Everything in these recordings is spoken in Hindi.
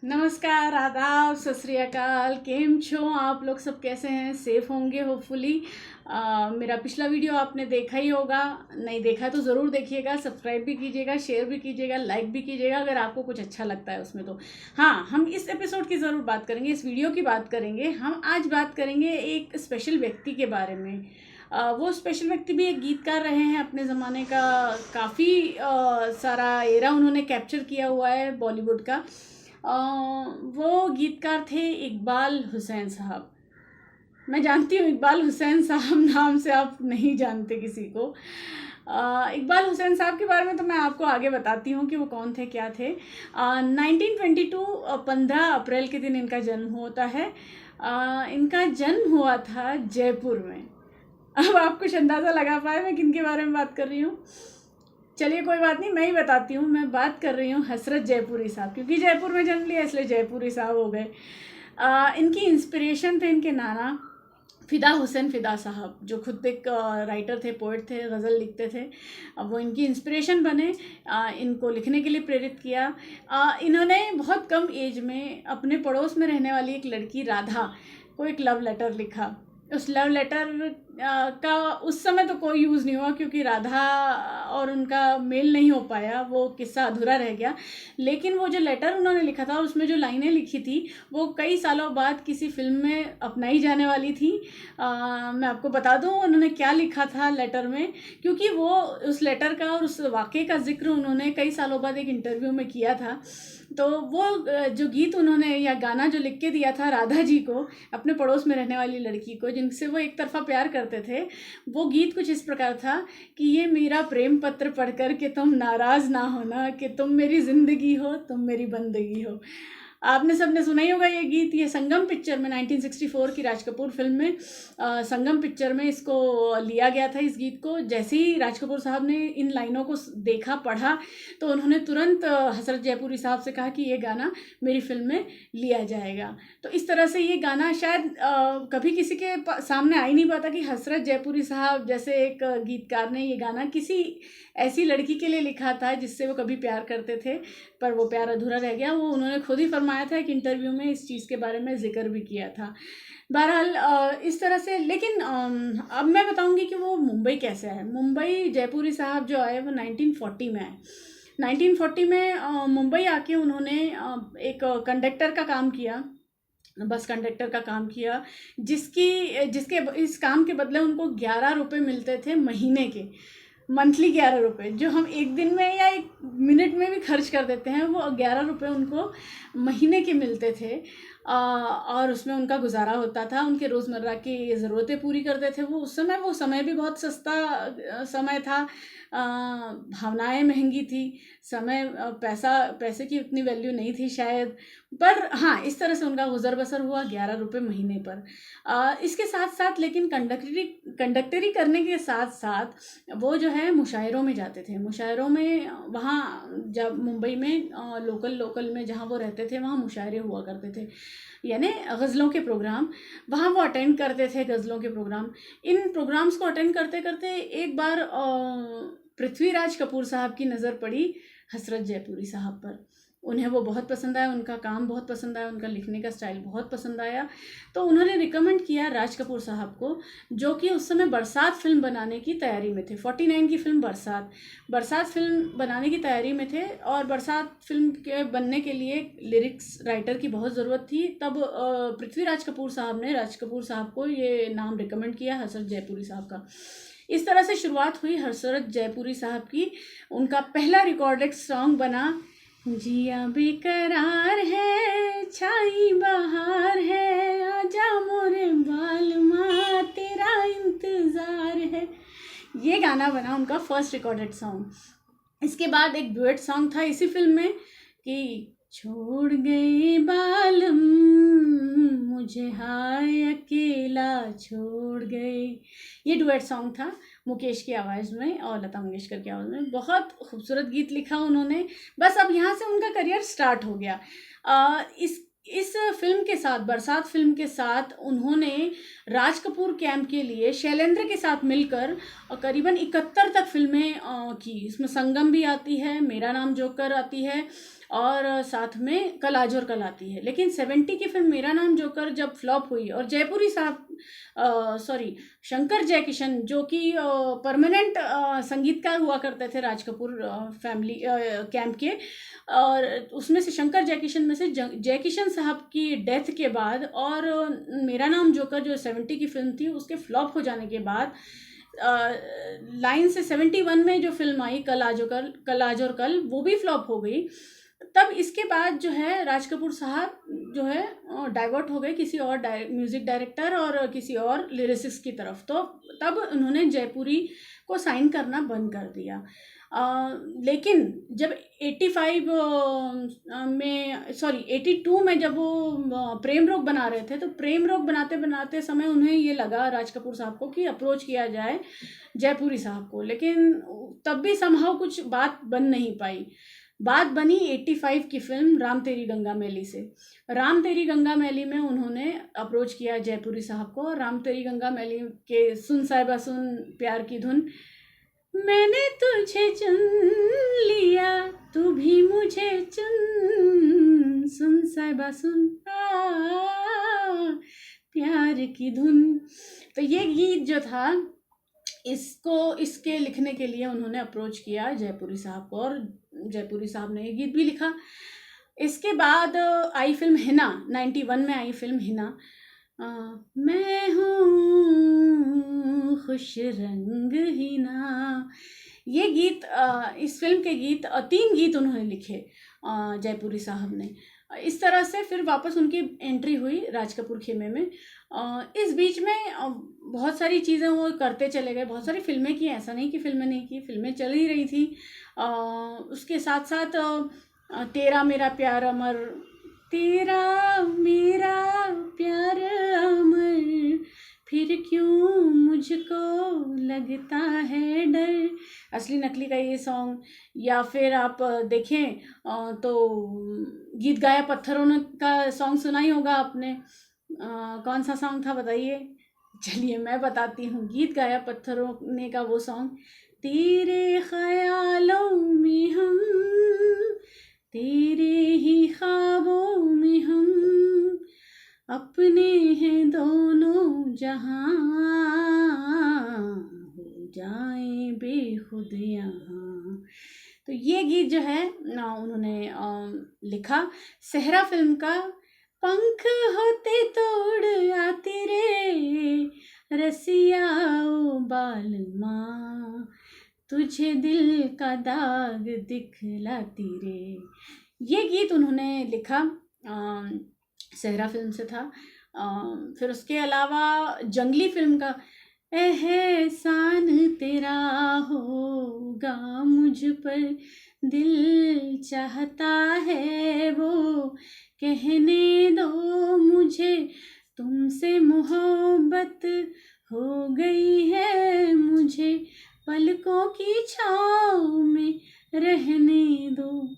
नमस्कार, आदाब, सत श्री अकाल। केम छो आप लोग सब? कैसे हैं? सेफ़ होंगे होपफुली। मेरा पिछला वीडियो आपने देखा ही होगा, नहीं देखा तो ज़रूर देखिएगा। सब्सक्राइब भी कीजिएगा, शेयर भी कीजिएगा, लाइक भी कीजिएगा अगर आपको कुछ अच्छा लगता है उसमें तो। हाँ, हम इस एपिसोड की ज़रूर बात करेंगे, इस वीडियो की बात करेंगे। हम आज बात करेंगे एक स्पेशल व्यक्ति के बारे में। वो स्पेशल व्यक्ति भी एक गीतकार रहे हैं अपने ज़माने का। काफ़ी सारा एरा उन्होंने कैप्चर किया हुआ है बॉलीवुड का। वो गीतकार थे इकबाल हुसैन साहब। मैं जानती हूँ इकबाल हुसैन साहब नाम से आप नहीं जानते किसी को। इकबाल हुसैन साहब के बारे में तो मैं आपको आगे बताती हूँ कि वो कौन थे, क्या थे। 1922 15 अप्रैल के दिन इनका जन्म होता है। इनका जन्म हुआ था जयपुर में। अब आप कुछ अंदाज़ा लगा पाए मैं किन के बारे में बात कर रही हूँ? चलिए कोई बात नहीं, मैं ही बताती हूँ। मैं बात कर रही हूँ हसरत जयपुरी साहब, क्योंकि जयपुर में जन्म लिया इसलिए जयपुरी साहब हो गए। इनकी इंस्पिरेशन थे इनके नाना फ़िदा हुसैन फ़िदा साहब, जो खुद एक राइटर थे, पोइट थे, गज़ल लिखते थे। अब वो इनकी इंस्पिरेशन बने, इनको लिखने के लिए प्रेरित किया। इन्होंने बहुत कम एज में अपने पड़ोस में रहने वाली एक लड़की राधा को एक लव लेटर लिखा। उस लव लेटर का उस समय तो कोई यूज़ नहीं हुआ, क्योंकि राधा और उनका मेल नहीं हो पाया, वो किस्सा अधूरा रह गया। लेकिन वो जो लेटर उन्होंने लिखा था, उसमें जो लाइनें लिखी थी, वो कई सालों बाद किसी फिल्म में अपनाई जाने वाली थी। मैं आपको बता दूं उन्होंने क्या लिखा था लेटर में, क्योंकि वो उस लेटर का और उस वाक़े का जिक्र उन्होंने कई सालों बाद एक इंटरव्यू में किया था। तो वो जो गीत उन्होंने या गाना जो लिख के दिया था राधा जी को, अपने पड़ोस में रहने वाली लड़की को जिनसे वो एक तरफा प्यार करते थे, वो गीत कुछ इस प्रकार था कि ये मेरा प्रेम पत्र पढ़कर के तुम नाराज़ ना होना, कि तुम मेरी ज़िंदगी हो, तुम मेरी बंदगी हो। आपने सबने सुना ही होगा ये गीत। ये संगम पिक्चर में 1964 की राज कपूर फिल्म में संगम पिक्चर में इसको लिया गया था। इस गीत को जैसे ही राज कपूर साहब ने इन लाइनों को देखा, पढ़ा, तो उन्होंने तुरंत हसरत जयपुरी साहब से कहा कि ये गाना मेरी फिल्म में लिया जाएगा। तो इस तरह से ये गाना शायद कभी किसी के सामने आ ही नहीं पाता कि हसरत जयपुरी साहब जैसे एक गीतकार ने ये गाना किसी ऐसी लड़की के लिए लिखा था जिससे वो कभी प्यार करते थे, पर वो प्यार अधूरा रह गया। वो उन्होंने खुद ही फरमाया था, एक इंटरव्यू में इस चीज़ के बारे में जिक्र भी किया था। बहरहाल इस तरह से। लेकिन अब मैं बताऊंगी कि वो मुंबई कैसे आए। मुंबई जयपुरी साहब जो आए वो 1940 में आए। 1940 में मुंबई आके उन्होंने एक कंडक्टर का काम किया, बस कंडक्टर का काम किया, जिसके इस काम के बदले उनको 11 रुपये मिलते थे महीने के, मंथली 11 रुपये, जो हम एक दिन में या एक मिनट में भी खर्च कर देते हैं, वो 11 रुपये उनको महीने के मिलते थे। और उसमें उनका गुजारा होता था, उनके रोज़मर्रा की ज़रूरतें पूरी करते थे। वो समय भी बहुत सस्ता समय था। भावनाएं महंगी थी, पैसे की उतनी वैल्यू नहीं थी शायद, पर हाँ, इस तरह से उनका गुजर बसर हुआ 11 रुपये महीने पर। इसके साथ साथ लेकिन कंडक्टरी करने के साथ साथ वो जो है मुशायरों में जाते थे। मुशायरों में वहाँ जब मुंबई में लोकल में जहाँ वो रहते थे वहाँ मुशायरे हुआ करते थे, यानी गज़लों के प्रोग्राम, वहाँ वो अटेंड करते थे गज़लों के प्रोग्राम। इन प्रोग्राम्स को अटेंड करते करते एक बार पृथ्वीराज कपूर साहब की नज़र पड़ी हसरत जयपुरी साहब पर। उन्हें वो बहुत पसंद आया, उनका काम बहुत पसंद आया, उनका लिखने का स्टाइल बहुत पसंद आया। तो उन्होंने रिकमेंड किया राज कपूर साहब को, जो कि उस समय बरसात फिल्म बनाने की तैयारी में थे। 49 की फिल्म बरसात फिल्म बनाने की तैयारी में थे, और बरसात फिल्म के बनने के लिए लिरिक्स राइटर की बहुत ज़रूरत थी। तब पृथ्वीराज कपूर साहब ने राज कपूर साहब को ये नाम रिकमेंड किया हसरत जयपुरी साहब का। इस तरह से शुरुआत हुई हसरत जयपुरी साहब की। उनका पहला रिकॉर्डेड सॉन्ग बना जिया बेकरार है, छाई बहार है, आजा मोरे बालमा तेरा इंतज़ार है। ये गाना बना उनका फर्स्ट रिकॉर्डेड सॉन्ग। इसके बाद एक डुएट सॉन्ग था इसी फिल्म में कि छोड़ गए बालम मुझे हाय अकेला छोड़ गए। ये डुएट सॉन्ग था मुकेश की आवाज़ में और लता मंगेशकर की आवाज़ में। बहुत खूबसूरत गीत लिखा उन्होंने। बस अब यहाँ से उनका करियर स्टार्ट हो गया। इस फिल्म के साथ, बरसात फिल्म के साथ, उन्होंने राज कपूर कैंप के लिए शैलेंद्र के साथ मिलकर करीबन 71 तक फिल्में की। इसमें संगम भी आती है, मेरा नाम जोकर आती है, और साथ में कल आज और कल आती है। लेकिन 70 की फिल्म मेरा नाम जोकर जब फ्लॉप हुई और जयपुरी साहब सॉरी शंकर जयकिशन जो कि परमानेंट संगीतकार हुआ करते थे राज कपूर फैमिली कैंप के, और उसमें से शंकर जयकिशन में से जयकिशन साहब की डेथ के बाद और मेरा नाम जोकर जो 70 की फिल्म थी उसके फ्लॉप हो जाने के बाद लाइन से 71 में जो फिल्म आई कल आज और कल वो भी फ्लॉप हो गई। तब इसके बाद जो है राज कपूर साहब जो है डाइवर्ट हो गए किसी और म्यूज़िक डायरेक्टर और किसी और लिरिसिस्ट की तरफ, तो तब उन्होंने जयपुरी को साइन करना बंद कर दिया। लेकिन जब 85 में 82 में जब वो प्रेम रोग बना रहे थे तो प्रेम रोग बनाते बनाते समय उन्हें ये लगा राज कपूर साहब को कि अप्रोच किया जाए जयपुरी साहब को, लेकिन तब भी समहाउ कुछ बात बन नहीं पाई। बात बनी 85 की फिल्म राम तेरी गंगा मैली से। राम तेरी गंगा मैली में उन्होंने अप्रोच किया जयपुरी साहब को। राम तेरी गंगा मैली के सुन साहिबा सुन प्यार की धुन, मैंने तुझे चुन लिया तू भी मुझे चुन, सुन साहिबा सुन प्यार की धुन। तो ये गीत जो था इसके लिखने के लिए उन्होंने अप्रोच किया जयपुरी साहब को और जयपुरी साहब ने ये गीत भी लिखा। इसके बाद आई फिल्म हिना, 91 में आई फिल्म हिना। मैं हूँ खुश रंग हिना, ये गीत इस फिल्म के गीत 3 गीत उन्होंने लिखे जयपुरी साहब ने। इस तरह से फिर वापस उनकी एंट्री हुई राज कपूर खेमे में। इस बीच में बहुत सारी चीज़ें वो करते चले गए, बहुत सारी फिल्में की, ऐसा नहीं कि फिल्में नहीं की, फिल्में चल ही रही थी। उसके साथ साथ तेरा मेरा प्यार अमर, तेरा मेरा प्यार अमर, फिर क्यों मुझको लगता है डर, असली नकली का ये सॉन्ग। या फिर आप देखें तो गीत गाया पत्थरों ने का सॉन्ग सुना ही होगा आपने। कौन सा सॉन्ग था बताइए? चलिए मैं बताती हूँ। गीत गाया पत्थरों ने का वो सॉन्ग, तेरे ख्यालों में हम, तेरे ही ख्वाबों में हम, अपने हैं दोनों जहां, हो जाए बेखुद यहाँ। तो ये गीत जो है उन्होंने लिखा। सहरा फिल्म का, पंख होते तोड़ आती रे रसिया ओ बालमा, तुझे दिल का दाग दिखलाती रे, ये गीत उन्होंने लिखा, सहरा फिल्म से था। फिर उसके अलावा जंगली फिल्म का, एहसान तेरा होगा मुझ पर, दिल चाहता है वो कहने दो मुझे, तुमसे मोहब्बत हो गई है मुझे, पलकों की छाँव में रहने दो,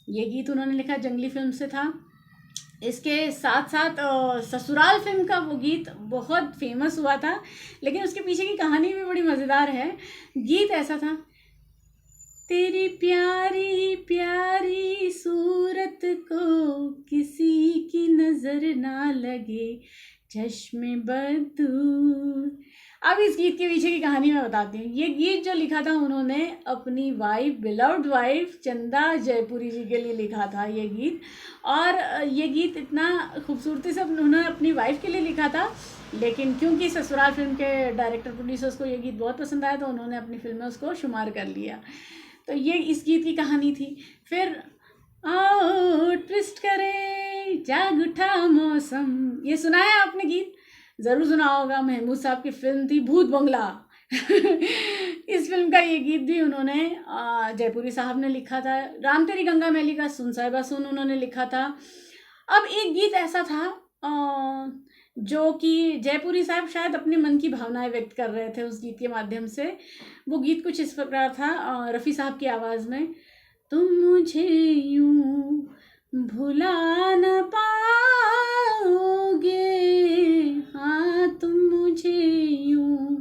ये गीत उन्होंने लिखा, जंगली फिल्म से था। इसके साथ साथ ससुराल फिल्म का वो गीत बहुत फेमस हुआ था, लेकिन उसके पीछे की कहानी भी बड़ी मज़ेदार है। गीत ऐसा था, तेरी प्यारी प्यारी सूरत को किसी की नज़र ना लगे, चश्मे बदूर। अब इस गीत के पीछे की कहानी मैं बताती हूँ। ये गीत जो लिखा था उन्होंने अपनी वाइफ, बिलव्ड वाइफ चंदा जयपुरी जी के लिए लिखा था ये गीत। और ये गीत इतना खूबसूरती से उन्होंने अपनी वाइफ के लिए लिखा था, लेकिन क्योंकि ससुराल फिल्म के डायरेक्टर प्रोड्यूसर्स को ये गीत बहुत पसंद आया तो उन्होंने अपनी फिल्म में उसको शुमार कर लिया। तो ये इस गीत की कहानी थी। फिर आओ ट्विस्ट करे जाग उठा मौसम, ये सुना है आपने गीत? ज़रूर सुना होगा। महमूद साहब की फिल्म थी भूत बंगला इस फिल्म का ये गीत भी उन्होंने जयपुरी साहब ने लिखा था। राम तेरी गंगा मैली का सुन साहिबा सुन उन्होंने लिखा था। अब एक गीत ऐसा था जो कि जयपुरी साहब शायद अपने मन की भावनाएं व्यक्त कर रहे थे उस गीत के माध्यम से। वो गीत कुछ इस प्रकार था, रफ़ी साहब की आवाज़ में, तुम मुझे यूं भुला न पाओगे, हाँ तुम मुझे यूं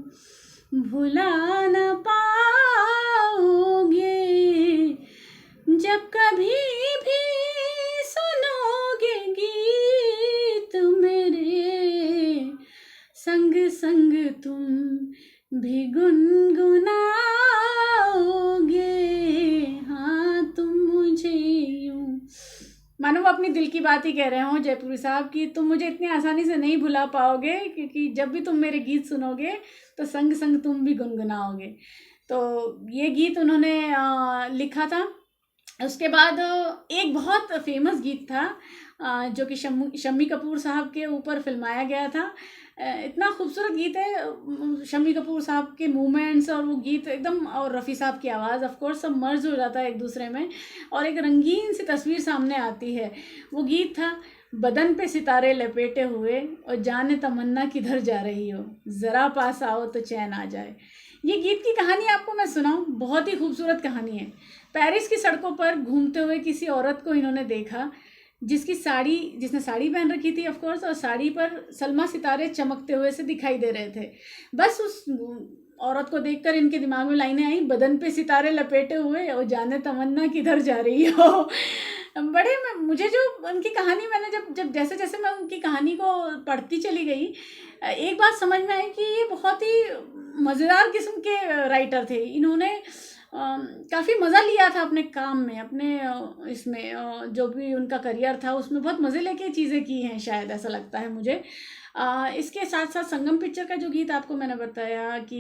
भुला न पाओगे, जब कभी भी बात ही कह रहे हो जयपुरी साहब कि तुम मुझे इतनी आसानी से नहीं भुला पाओगे, क्योंकि जब भी तुम मेरे गीत सुनोगे तो संग संग तुम भी गुनगुनाओगे। तो ये गीत उन्होंने लिखा था। उसके बाद एक बहुत फेमस गीत था जो कि शम्मी कपूर साहब के ऊपर फिल्माया गया था। इतना खूबसूरत गीत है, शम्मी कपूर साहब के मूवमेंट्स और वो गीत एकदम, और रफ़ी साहब की आवाज़, ऑफ कोर्स सब मर्ज हो जाता है एक दूसरे में और एक रंगीन सी तस्वीर सामने आती है। वो गीत था बदन पे सितारे लपेटे हुए और जाने तमन्ना किधर जा रही हो, ज़रा पास आओ तो चैन आ जाए। ये गीत की कहानी आपको मैं सुनाऊं, बहुत ही खूबसूरत कहानी है। पेरिस की सड़कों पर घूमते हुए किसी औरत को इन्होंने देखा जिसने साड़ी पहन रखी थी ऑफ कोर्स, और साड़ी पर सलमा सितारे चमकते हुए से दिखाई दे रहे थे। बस उस औरत को देखकर इनके दिमाग में लाइनें आई, बदन पे सितारे लपेटे हुए और जाने तमन्ना किधर जा रही हो। मुझे जो उनकी कहानी, मैंने जब जैसे जैसे मैं उनकी कहानी को पढ़ती चली गई, एक बात समझ में आई कि ये बहुत ही मज़ेदार किस्म के राइटर थे। इन्होंने काफ़ी मज़ा लिया था अपने काम में, अपने इसमें जो भी उनका करियर था उसमें बहुत मज़े लेके चीज़ें की हैं, शायद ऐसा लगता है मुझे। इसके साथ साथ संगम पिक्चर का जो गीत आपको मैंने बताया कि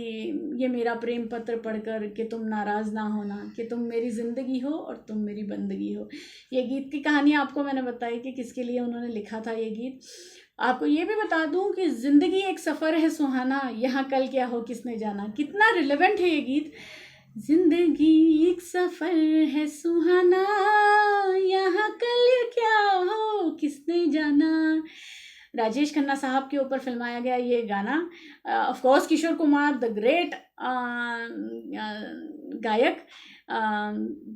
ये मेरा प्रेम पत्र पढ़कर कि तुम नाराज़ ना होना, कि तुम मेरी ज़िंदगी हो और तुम मेरी बंदगी हो, ये गीत की कहानी आपको मैंने बताई कि किसके लिए उन्होंने लिखा था ये गीत। आपको ये भी बता दूं कि ज़िंदगी एक सफ़र है सुहाना, यहाँ कल क्या हो किसने जाना। कितना रिलेवेंट है ये गीत। जिंदगी एक सफ़र है सुहाना, यहाँ कल क्या हो किसने जाना। राजेश खन्ना साहब के ऊपर फिल्माया गया ये गाना। Of course Kishore Kumar the great गायक,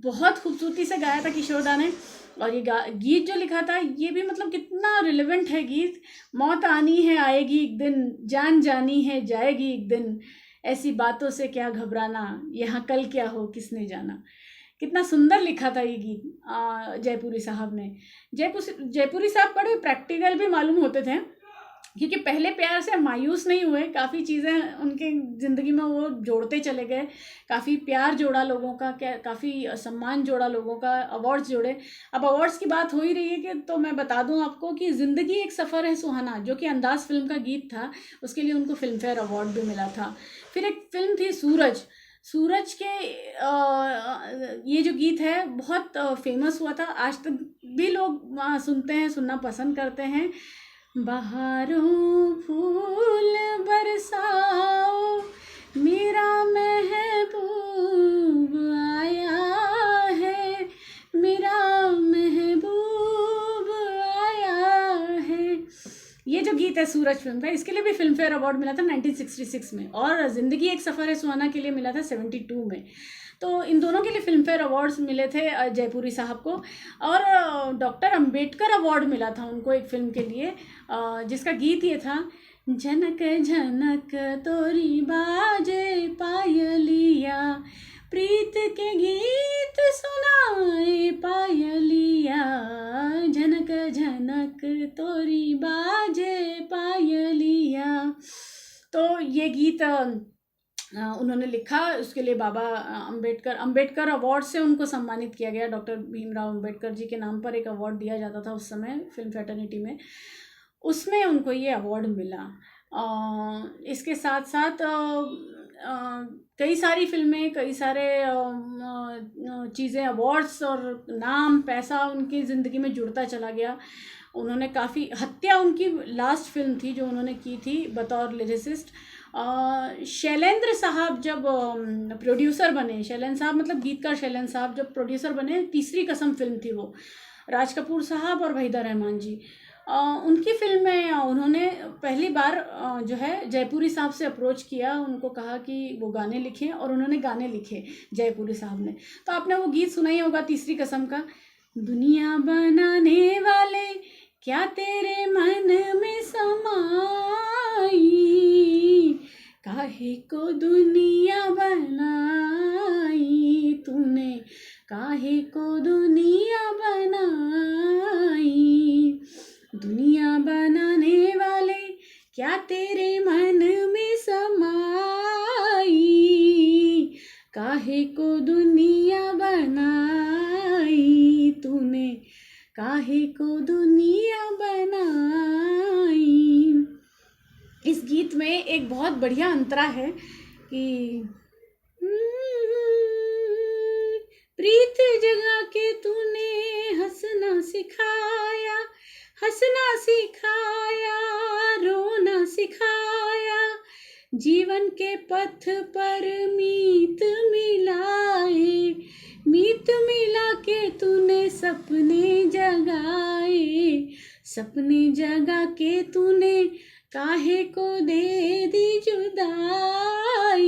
बहुत खूबसूरती से गाया था किशोर दा ने। और ये गीत जो लिखा था ये भी मतलब कितना रिलेवेंट है गीत। मौत आनी है आएगी एक दिन, जान जानी है जाएगी एक दिन, ऐसी बातों से क्या घबराना, यहाँ कल क्या हो किसने जाना। कितना सुंदर लिखा था ये गीत जयपुरी साहब ने। जयपुरी साहब बड़े प्रैक्टिकल भी मालूम होते थे, क्योंकि पहले प्यार से मायूस नहीं हुए। काफ़ी चीज़ें उनके ज़िंदगी में वो जोड़ते चले गए, काफ़ी प्यार जोड़ा लोगों का, काफ़ी सम्मान जोड़ा लोगों का, अवार्ड्स जोड़े। अब अवार्ड्स की बात हो ही रही है कि तो मैं बता दूं आपको कि ज़िंदगी एक सफ़र है सुहाना, जो कि अंदाज़ फिल्म का गीत था, उसके लिए उनको फिल्म फेयर अवार्ड भी मिला था। फिर एक फिल्म थी सूरज के ये जो गीत है बहुत फेमस हुआ था, आज तक भी लोग सुनते हैं, सुनना पसंद करते हैं। बहारों फूल बरसाओ, मेरा महबूब आया है, मेरा महबूब आया है। ये जो गीत है सूरज फिल्म का, इसके लिए भी फिल्म फेयर अवार्ड मिला था 1966 में, और ज़िंदगी एक सफ़र है सुहाना के लिए मिला था 72 में। तो इन दोनों के लिए फिल्म फेयर अवार्ड्स मिले थे जयपुरी साहब को। और डॉक्टर अंबेडकर अवार्ड मिला था उनको एक फिल्म के लिए, जिसका गीत ये था, झनक झनक तोरी बाजे पायलिया, प्रीत के गीत सुनाए पायलिया, झनक झनक तोरी बाजे पायलिया। तो ये गीत उन्होंने लिखा, उसके लिए बाबा अंबेडकर अवार्ड से उनको सम्मानित किया गया। डॉक्टर भीमराव अंबेडकर जी के नाम पर एक अवार्ड दिया जाता था उस समय फिल्म फ्रेटर्निटी में, उसमें उनको ये अवार्ड मिला। इसके साथ साथ कई सारी फिल्में, कई सारे चीज़ें, अवार्ड्स और नाम पैसा उनकी ज़िंदगी में जुड़ता चला गया। उन्होंने काफ़ी, हत्या उनकी लास्ट फिल्म थी जो उन्होंने की थी बतौर लिरिसिस्ट। शैलेंद्र साहब जब प्रोड्यूसर बने, शैलेंद्र साहब मतलब गीतकार शैलेंद्र साहब जब प्रोड्यूसर बने, तीसरी कसम फिल्म थी वो, राज कपूर साहब और वहीदा रहमान जी, उनकी फिल्म में उन्होंने पहली बार जो है जयपुरी साहब से अप्रोच किया, उनको कहा कि वो गाने लिखें, और उन्होंने गाने लिखे जयपुरी साहब ने। तो आपने वो गीत सुना ही होगा तीसरी कसम का, दुनिया बनाने वाले क्या तेरे मन में समाई, काहे को दुनिया बनाई तूने, काहे को दुनिया बनाई, दुनिया बनाने वाले क्या तेरे मन में समाई, काहे को दुनिया बनाई तूने, काहे को दुनिया एक बहुत बढ़िया अंतरा है कि प्रीत जगा के तूने हंसना सिखाया, हंसना सिखाया, रोना सिखाया, जीवन के पथ पर मीत मिलाए, मीत मिला के तूने सपने जगाए, सपने जगा के तूने काहे को दे दी जुदाई,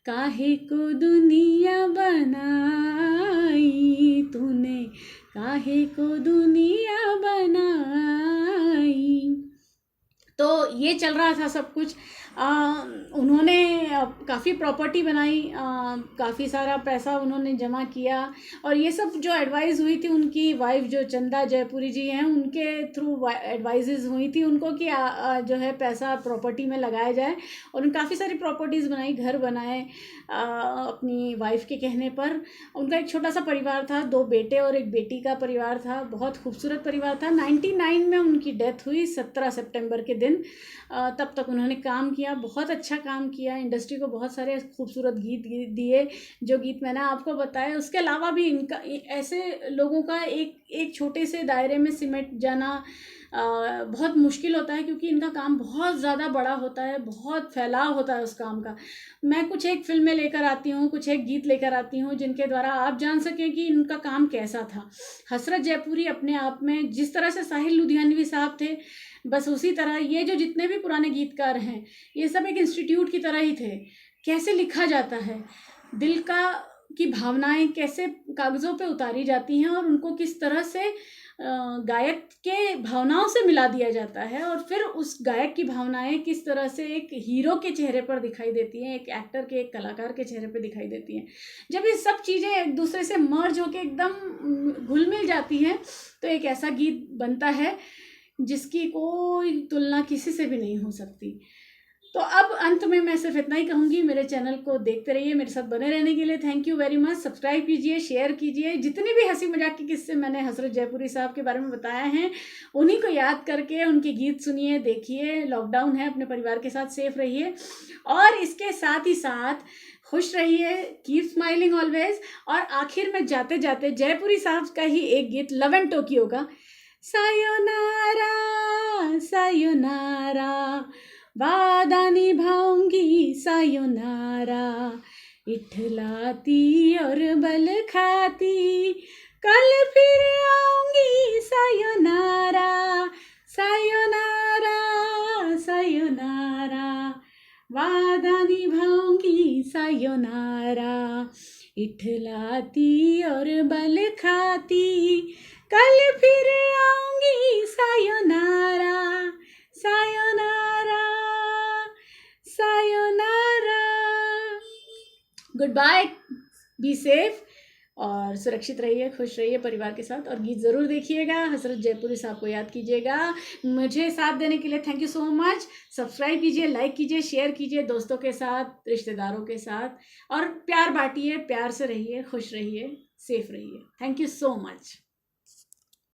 काहे को दुनिया बनाई तूने, काहे को दुनिया बनाई। तो ये चल रहा था सब कुछ। उन्होंने काफ़ी प्रॉपर्टी बनाई, काफ़ी सारा पैसा उन्होंने जमा किया, और ये सब जो एडवाइस हुई थी उनकी वाइफ जो चंदा जयपुरी जी हैं उनके थ्रू एडवाइजेज हुई थी उनको कि जो है पैसा प्रॉपर्टी में लगाया जाए। और उन्होंने काफ़ी सारी प्रॉपर्टीज़ बनाई, घर बनाए अपनी वाइफ के कहने पर। उनका एक छोटा सा परिवार था, 2 बेटे और 1 बेटी का परिवार था, बहुत खूबसूरत परिवार था। 99 में उनकी डेथ हुई 17 सितंबर के दिन। तब तक उन्होंने काम किया, बहुत अच्छा काम किया, इंडस्ट्री को बहुत सारे खूबसूरत गीत दिए, जो गीत मैंने आपको बताया। उसके अलावा भी इनका ऐसे लोगों का एक छोटे से दायरे में सिमट जाना बहुत मुश्किल होता है, क्योंकि इनका काम बहुत ज़्यादा बड़ा होता है, बहुत फैलाव होता है उस काम का। मैं कुछ एक फिल्में लेकर आती हूँ, कुछ एक गीत लेकर आती हूँ, जिनके द्वारा आप जान सकें कि इनका काम कैसा था। हसरत जयपुरी अपने आप में जिस तरह से साहिल लुधियानवी साहब थे, बस उसी तरह ये जो जितने भी पुराने गीतकार हैं, ये सब एक इंस्टीट्यूट की तरह ही थे। कैसे लिखा जाता है, दिल की भावनाएं कैसे कागज़ों पे उतारी जाती हैं, और उनको किस तरह से गायक के भावनाओं से मिला दिया जाता है, और फिर उस गायक की भावनाएं किस तरह से एक हीरो के चेहरे पर दिखाई देती हैं, एक एक्टर के, एक कलाकार के चेहरे पर दिखाई देती हैं। जब ये सब चीज़ें एक दूसरे से मर्ज होकर एकदम घुल मिल जाती हैं, तो एक ऐसा गीत बनता है जिसकी कोई तुलना किसी से भी नहीं हो सकती। तो अब अंत में मैं सिर्फ इतना ही कहूँगी, मेरे चैनल को देखते रहिए, मेरे साथ बने रहने के लिए thank you very much. Subscribe कीजिए, शेयर कीजिए। जितने भी हंसी मजाक के किस्से मैंने हसरत जयपुरी साहब के बारे में बताया हैं, उन्हीं को याद करके उनके गीत सुनिए, देखिए। लॉकडाउन है, अपने परिवार के साथ सेफ रहिए, और इसके साथ ही साथ खुश रहिए, कीप स्माइलिंग ऑलवेज। और आखिर में जाते जाते जयपुरी साहब का ही एक गीत लव एंड टोक्यो का, सायोनारा सायोनारा, वादा निभाऊंगी सायोनारा, इठलाती और बल खाती, कल फिर आऊंगी सायोनारा, सायोनारा सायोनारा, वादा निभाऊंगी सायोनारा, इठलाती और बल खाती, कल फिर आऊंगी सायोनारा, सायोनारा सायोनारा। गुड बाय, बी सेफ, और सुरक्षित रहिए, खुश रहिए परिवार के साथ। और गीत ज़रूर देखिएगा, हसरत जयपुरी साहब को याद कीजिएगा। मुझे साथ देने के लिए thank you so much. Subscribe कीजिए, लाइक कीजिए, शेयर कीजिए दोस्तों के साथ, रिश्तेदारों के साथ, और प्यार बांटिए, प्यार से रहिए, खुश रहिए, सेफ रहिए। Thank you so much.